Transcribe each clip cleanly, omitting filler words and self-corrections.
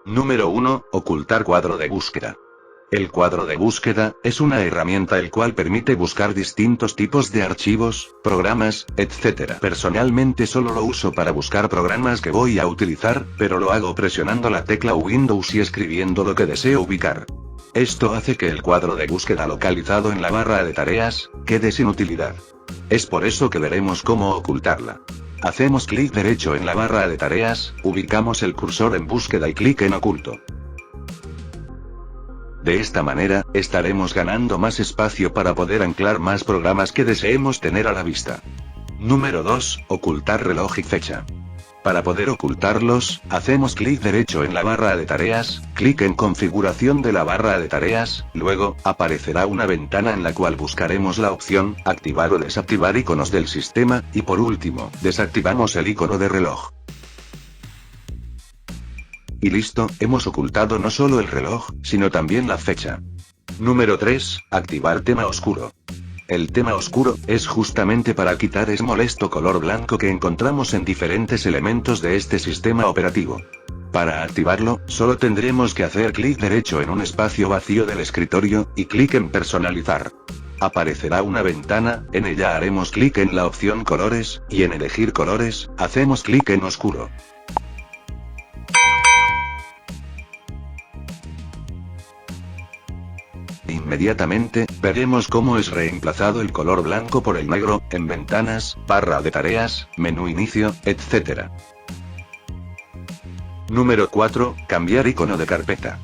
Número 1. Ocultar cuadro de búsqueda. El cuadro de búsqueda es una herramienta el cual permite buscar distintos tipos de archivos, programas, etc. Personalmente solo lo uso para buscar programas que voy a utilizar, pero lo hago presionando la tecla Windows y escribiendo lo que deseo ubicar. Esto hace que el cuadro de búsqueda localizado en la barra de tareas quede sin utilidad. Es por eso que veremos cómo ocultarla. Hacemos clic derecho en la barra de tareas, ubicamos el cursor en búsqueda y clic en oculto. De esta manera, estaremos ganando más espacio para poder anclar más programas que deseemos tener a la vista. Número 2. Ocultar reloj y fecha. Para poder ocultarlos, hacemos clic derecho en la barra de tareas, clic en configuración de la barra de tareas, luego, aparecerá una ventana en la cual buscaremos la opción, activar o desactivar iconos del sistema, y por último, desactivamos el icono de reloj. Y listo, hemos ocultado no solo el reloj, sino también la fecha. Número 3. Activar tema oscuro. El tema oscuro es justamente para quitar ese molesto color blanco que encontramos en diferentes elementos de este sistema operativo. Para activarlo, solo tendremos que hacer clic derecho en un espacio vacío del escritorio, y clic en personalizar. Aparecerá una ventana, en ella haremos clic en la opción colores, y en elegir colores, hacemos clic en oscuro. Inmediatamente, veremos cómo es reemplazado el color blanco por el negro, en ventanas, barra de tareas, menú inicio, etc. Número 4. Cambiar icono de carpeta.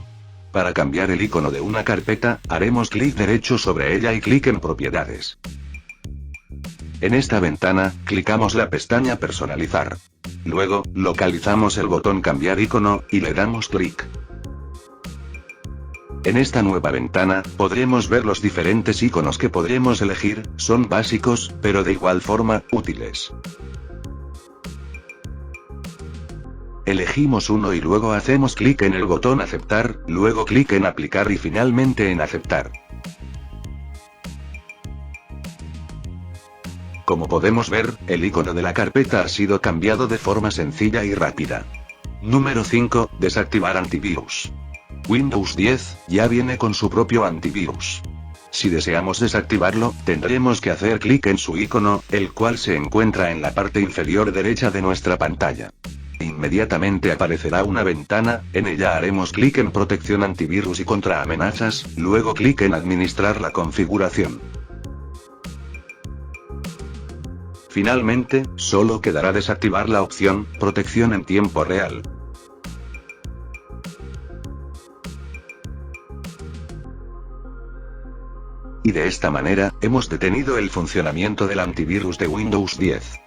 Para cambiar el icono de una carpeta, haremos clic derecho sobre ella y clic en propiedades. En esta ventana, clicamos la pestaña personalizar. Luego, localizamos el botón cambiar icono, y le damos clic. En esta nueva ventana, podremos ver los diferentes iconos que podremos elegir, son básicos, pero de igual forma, útiles. Elegimos uno y luego hacemos clic en el botón aceptar, luego clic en aplicar y finalmente en aceptar. Como podemos ver, el icono de la carpeta ha sido cambiado de forma sencilla y rápida. Número 5. Desactivar antivirus. Windows 10 ya viene con su propio antivirus. Si deseamos desactivarlo, tendremos que hacer clic en su icono, el cual se encuentra en la parte inferior derecha de nuestra pantalla. Inmediatamente aparecerá una ventana, en ella haremos clic en protección antivirus y contra amenazas, luego clic en administrar la configuración. Finalmente, solo quedará desactivar la opción, protección en tiempo real. Y de esta manera, hemos detenido el funcionamiento del antivirus de Windows 10.